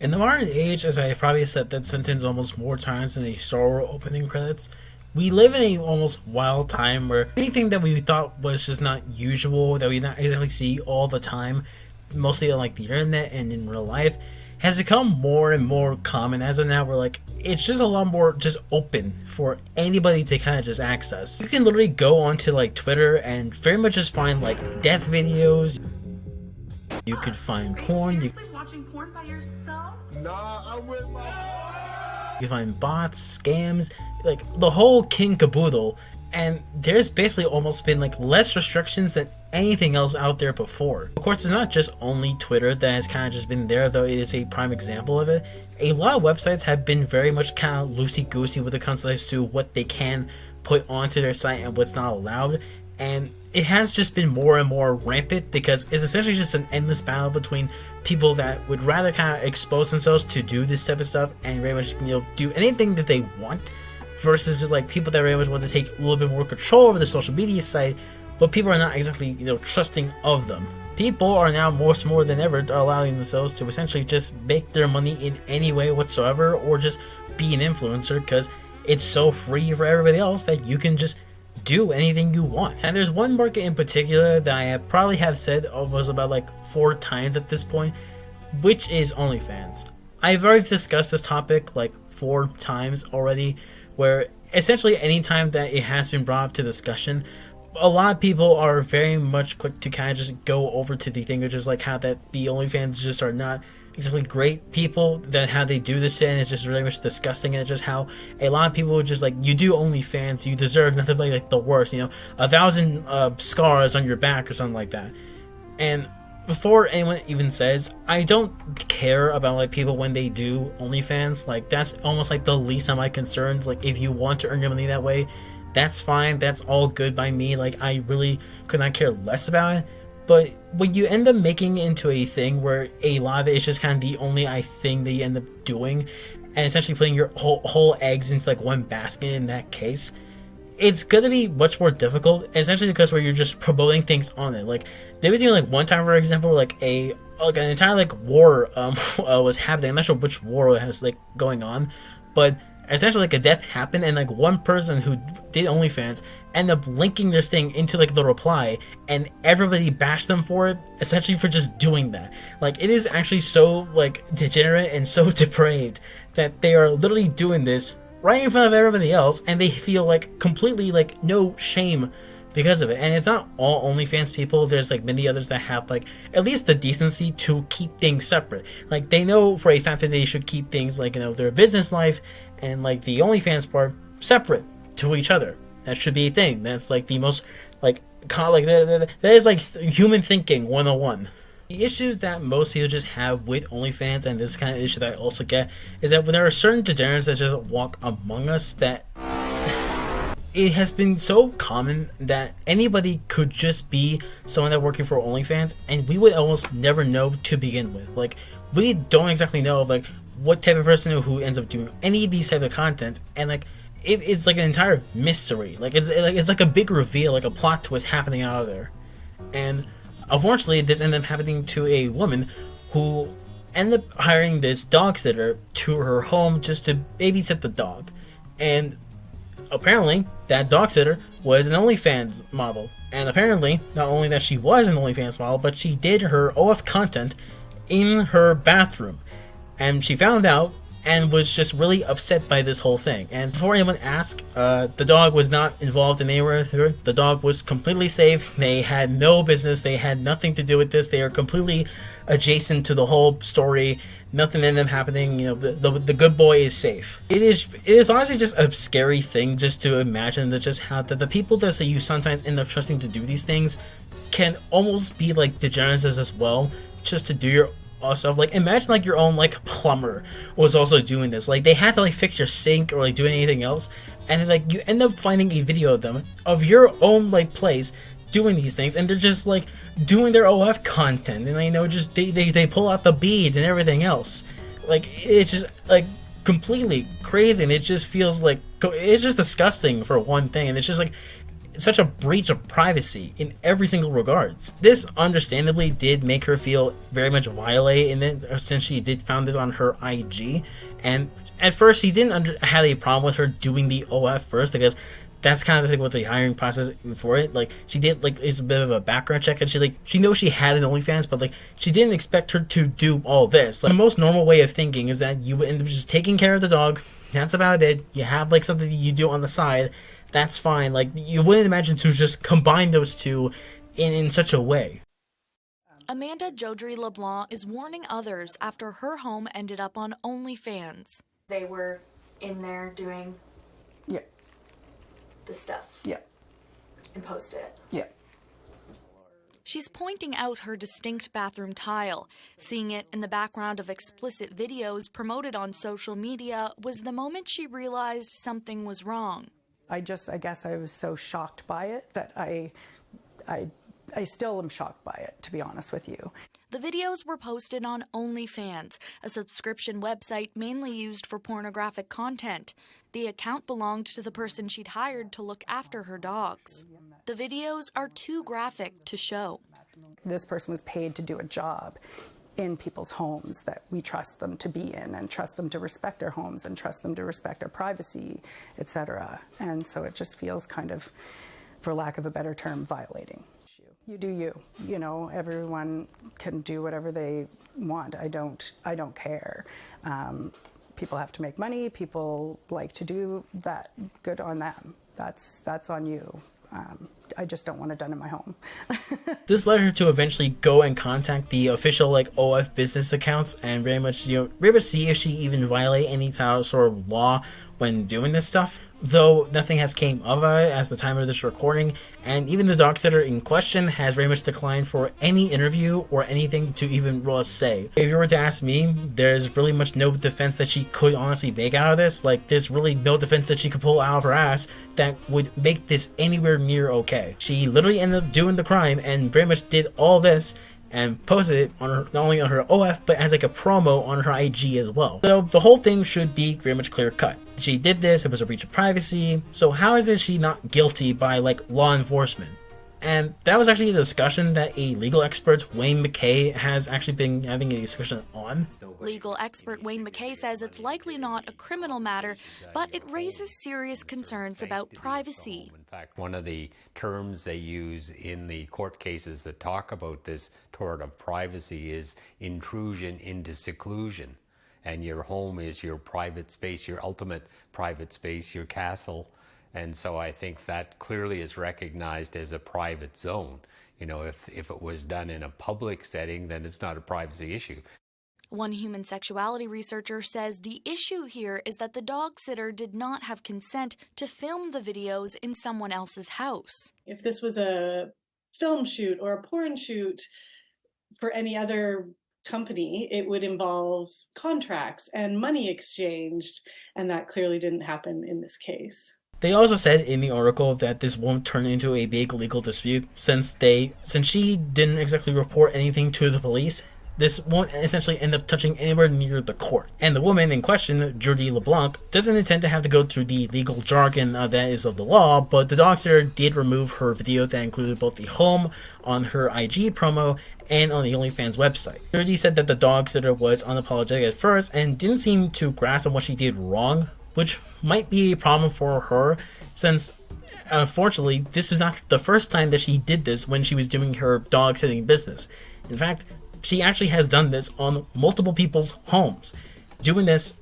In the modern age, as I have probably said that sentence almost more times than a Star Wars opening credits, we live in a almost wild time where anything that we thought was just not usual, that we not exactly see all the time, mostly on like the internet and in real life, has become more and more common. As of now, we're like, it's just a lot more just open for anybody to kind of just access. You can literally go onto like Twitter and very much just find like death videos. You could find porn. You Watching porn by yourself? Nah, I'm with my. You find bots, scams, like the whole king caboodle, and there's basically almost been like less restrictions than anything else out there before. Of course, it's not just only Twitter that has kind of just been there, though it is a prime example of it. A lot of websites have been very much kind of loosey-goosey with the concept to what they can put onto their site and what's not allowed, and it has just been more and more rampant because it's essentially just an endless battle between people that would rather kind of expose themselves to do this type of stuff and very much do anything that they want, versus like people that very much want to take a little bit more control over the social media site, but people are not exactly trusting of them. People are now more than ever allowing themselves to essentially just make their money in any way whatsoever, or just be an influencer because it's so free for everybody else that you can just do anything you want. And there's one market in particular that I probably have said was about like 4 times at this point, which is OnlyFans. I've already discussed this topic like 4 times already, where essentially anytime that it has been brought up to discussion, a lot of people are very much quick to kind of just go over to the thing, which is like how that the OnlyFans just are not exactly great people, that how they do this shit, and it's just really much disgusting, and it's just how a lot of people are just like, you do OnlyFans, you deserve nothing like the worst, 1,000 scars on your back or something like that. And before anyone even says, I don't care about like people when they do OnlyFans. Like that's almost like the least of my concerns. Like if you want to earn your money that way, that's fine, that's all good by me. Like I really could not care less about it. But when you end up making it into a thing where a lot of it is just kind of the only thing that you end up doing, and essentially putting your whole eggs into like one basket in that case, it's gonna be much more difficult, essentially because where you're just promoting things on it. Like there was even like one time, for example, where like an entire like war was happening. I'm not sure which war was like going on, but essentially like a death happened, and like one person who did OnlyFans ended up linking this thing into like the reply, and everybody bashed them for it, essentially for just doing that. Like it is actually so like degenerate and so depraved that they are literally doing this right in front of everybody else, and they feel like completely like no shame because of it. And it's not all OnlyFans people. There's like many others that have like at least the decency to keep things separate. Like they know for a fact that they should keep things like their business life and like the OnlyFans part separate to each other. That should be a thing. That's like the most like that is like human thinking 101. The issues that most people just have with OnlyFans, and this kind of issue that I also get, is that when there are certain degenerates that just walk among us, that it has been so common that anybody could just be someone that working for OnlyFans, and we would almost never know to begin with. Like we don't exactly know like what type of person who ends up doing any of these type of content, and like it's like an entire mystery. Like it's like a big reveal, like a plot twist happening out of there. And unfortunately, this ended up happening to a woman who ended up hiring this dog sitter to her home just to babysit the dog. And apparently, that dog sitter was an OnlyFans model. And apparently, not only that she was an OnlyFans model, but she did her OF content in her bathroom. And she found out and was just really upset by this whole thing. And before anyone asked, the dog was not involved in anywhere with her. The dog was completely safe. They had no business. They had nothing to do with this. They are completely adjacent to the whole story. Nothing ended up happening. The good boy is safe. It is honestly just a scary thing just to imagine that just how the people that you sometimes end up trusting to do these things can almost be like degenerates as well, just to do your stuff. Like imagine like your own like plumber was also doing this. Like they had to like fix your sink or like do anything else, and like you end up finding a video of them of your own like place doing these things, and they're just like doing their OF content, and just they pull out the beads and everything else. Like it's just like completely crazy, and it just feels like it's just disgusting for one thing. And it's just like such a breach of privacy in every single regards. This understandably did make her feel very much violated, and then since she did found this on her IG, and at first she didn't have a problem with her doing the OF first, because that's kind of the thing with the hiring process for it. Like, she did, like, it's a bit of a background check, and she knows she had an OnlyFans, but, like, she didn't expect her to do all this. Like, the most normal way of thinking is that you would end up just taking care of the dog. That's about it. You have, like, something you do on the side. That's fine. Like, you wouldn't imagine to just combine those two in such a way. Amanda Jodrey LeBlanc is warning others after her home ended up on OnlyFans. They were in there doing the stuff. And posted it. She's pointing out her distinct bathroom tile. Seeing it in the background of explicit videos promoted on social media was the moment she realized something was wrong. I guess I was so shocked by it that I still am shocked by it, to be honest with you. The videos were posted on OnlyFans, a subscription website mainly used for pornographic content. The account belonged to the person she'd hired to look after her dogs. The videos are too graphic to show. This person was paid to do a job in people's homes that we trust them to be in, and trust them to respect our homes, and trust them to respect our privacy, etc. And so it just feels kind of, for lack of a better term, violating. You do you. You know, everyone can do whatever they want. I don't care. People have to make money. People like to do that. Good on them. That's on you. I just don't want it done in my home. This led her to eventually go and contact the official, like, OF business accounts and very much see if she even violate any sort of law when doing this stuff. Though nothing has came of it as the time of this recording, and even the dog sitter in question has very much declined for any interview or anything to even say. If you were to ask me, there's really much no defense that she could honestly make out of this. Like, there's really no defense that she could pull out of her ass that would make this anywhere near okay. She literally ended up doing the crime and very much did all this and posted it on her, not only on her OF, but as like a promo on her IG as well. So the whole thing should be very much clear cut. She did this, it was a breach of privacy, so how is this she not guilty by, like, law enforcement? And that was actually a discussion that a legal expert, Wayne McKay, has actually been having a discussion on. Legal expert Wayne McKay says it's likely not a criminal matter, but it raises serious concerns about privacy. In fact, one of the terms they use in the court cases that talk about this tort of privacy is intrusion into seclusion. And your home is your private space, your ultimate private space, your castle. And so I think that clearly is recognized as a private zone. You know, if it was done in a public setting, then it's not a privacy issue. One human sexuality researcher says the issue here is that the dog sitter did not have consent to film the videos in someone else's house. If this was a film shoot or a porn shoot for any other company, it would involve contracts and money exchanged, and that clearly didn't happen in this case. They also said in the article that this won't turn into a big legal dispute since she didn't exactly report anything to the police. This won't essentially end up touching anywhere near the court. And the woman in question, Jodrey LeBlanc, doesn't intend to have to go through the legal jargon that is of the law, but the dog sitter did remove her video that included both the home on her IG promo and on the OnlyFans website. Jodrey said that the dog sitter was unapologetic at first and didn't seem to grasp on what she did wrong, which might be a problem for her since unfortunately this was not the first time that she did this when she was doing her dog sitting business. In fact, she actually has done this on multiple people's homes, doing this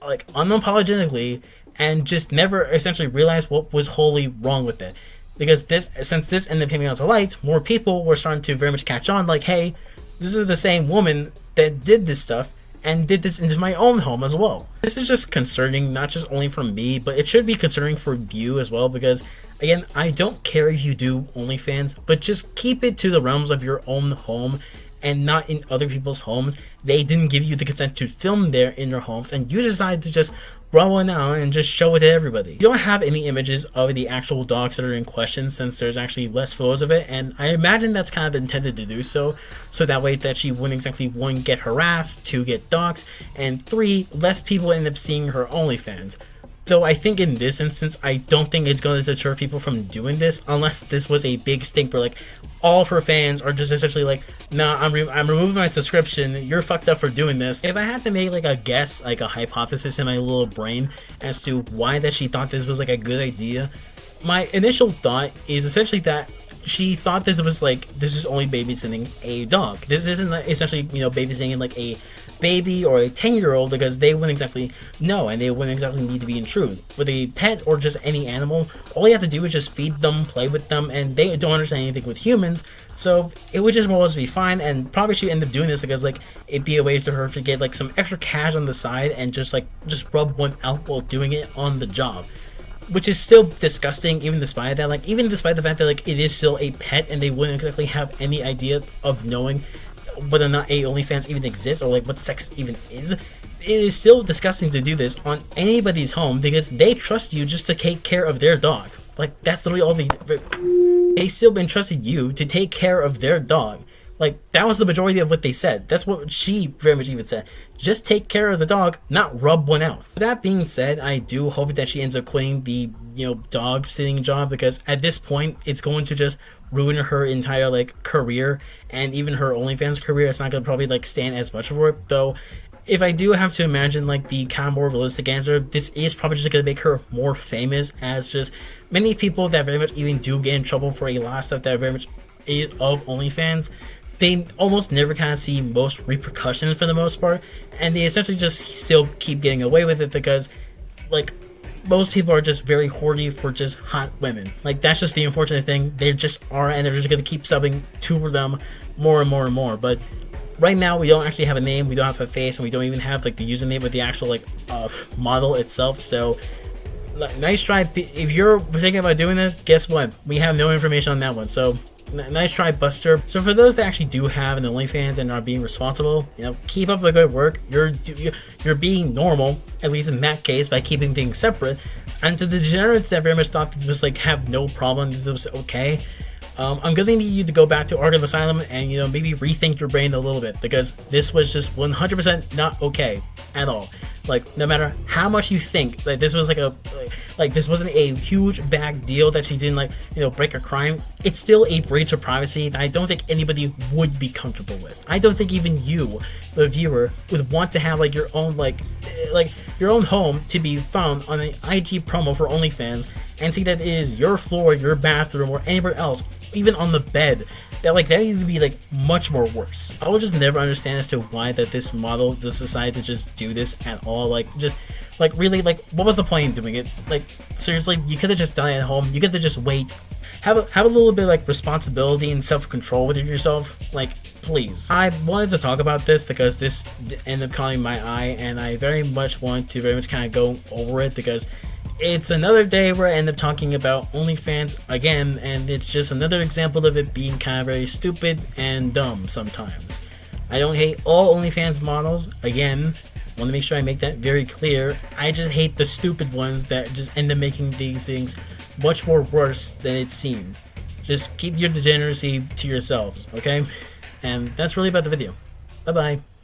like unapologetically, and just never essentially realized what was wholly wrong with it. Because since this ended up coming out to light, more people were starting to very much catch on, like, hey, this is the same woman that did this stuff and did this into my own home as well. This is just concerning, not just only for me, but it should be concerning for you as well, because again, I don't care if you do OnlyFans, but just keep it to the realms of your own home and not in other people's homes. They didn't give you the consent to film there in their homes, and you decide to just run one out and just show it to everybody. You don't have any images of the actual dog sitter in question since there's actually less photos of it, and I imagine that's kind of intended to do so that way that she wouldn't exactly, 1, get harassed, 2, get doxxed, and 3, less people end up seeing her OnlyFans. Though I think in this instance, I don't think it's going to deter people from doing this unless this was a big stink where like all of her fans are just essentially like, nah, I'm removing my subscription. You're fucked up for doing this. If I had to make like a guess, like a hypothesis in my little brain as to why that she thought this was like a good idea, my initial thought is essentially that she thought this was like, this is only babysitting a dog. This isn't essentially, you know, babysitting like a baby or a 10-year-old, because they wouldn't exactly know and they wouldn't exactly need to be intrude. With a pet or just any animal, all you have to do is just feed them, play with them, and they don't understand anything with humans, so it would just more or less be fine. And probably she'd end up doing this because like it'd be a way for her to get like some extra cash on the side and just rub one out while doing it on the job, which is still disgusting even despite that. Like even despite the fact that like it is still a pet and they wouldn't exactly have any idea of knowing whether or not a OnlyFans even exists or like what sex even is, it is still disgusting to do this on anybody's home because they trust you just to take care of their dog. Like that's literally all they still entrusted you to take care of their dog. Like that was the majority of what they said. That's what she very much even said. Just take care of the dog, not rub one out. With that being said, I do hope that she ends up quitting the, you know, dog sitting job, because at this point it's going to just ruin her entire like career and even her OnlyFans career. It's not gonna probably like stand as much for it. Though if I do have to imagine like the kind of more realistic answer, this is probably just gonna make her more famous, as just many people that very much even do get in trouble for a lot of stuff that very much is of OnlyFans, they almost never kind of see most repercussions for the most part, and they essentially just still keep getting away with it because like most people are just very horny for just hot women. Like that's just the unfortunate thing. They just are, and they're just gonna keep subbing to them more and more and more. But right now we don't actually have a name, we don't have a face, and we don't even have like the username with the actual like model itself. So nice try. If you're thinking about doing this, guess what? We have no information on that one. So nice try, Buster. So for those that actually do have an OnlyFans and are being responsible, you know, keep up the good work. You're being normal, at least in that case, by keeping things separate. And to the degenerates that very much thought that this like have no problem, that it was okay, I'm gonna need you to go back to Arkham Asylum and, you know, maybe rethink your brain a little bit, because this was just 100% not okay at all. Like no matter how much you think like this was like this wasn't a huge bad deal, that she didn't like, you know, break a crime, it's still a breach of privacy that I don't think anybody would be comfortable with. I don't think even you, the viewer, would want to have like your own like your own home to be found on an IG promo for OnlyFans and see that it is your floor, your bathroom, or anywhere else, even on the bed. That like that needs to be like much more worse. I would just never understand as to why that this model just decided to just do this at all. Like just like really, like what was the point in doing it? Like seriously, you could have just done it at home. You could have just wait, have a little bit like responsibility and self-control within yourself. Like please. I wanted to talk about this because this ended up caught my eye, and I very much want to very much kind of go over it because it's another day where I end up talking about OnlyFans again, and it's just another example of it being kind of very stupid and dumb sometimes. I don't hate all OnlyFans models. Again, want to make sure I make that very clear. I just hate the stupid ones that just end up making these things much more worse than it seems. Just keep your degeneracy to yourselves, okay? And that's really about the video. Bye-bye.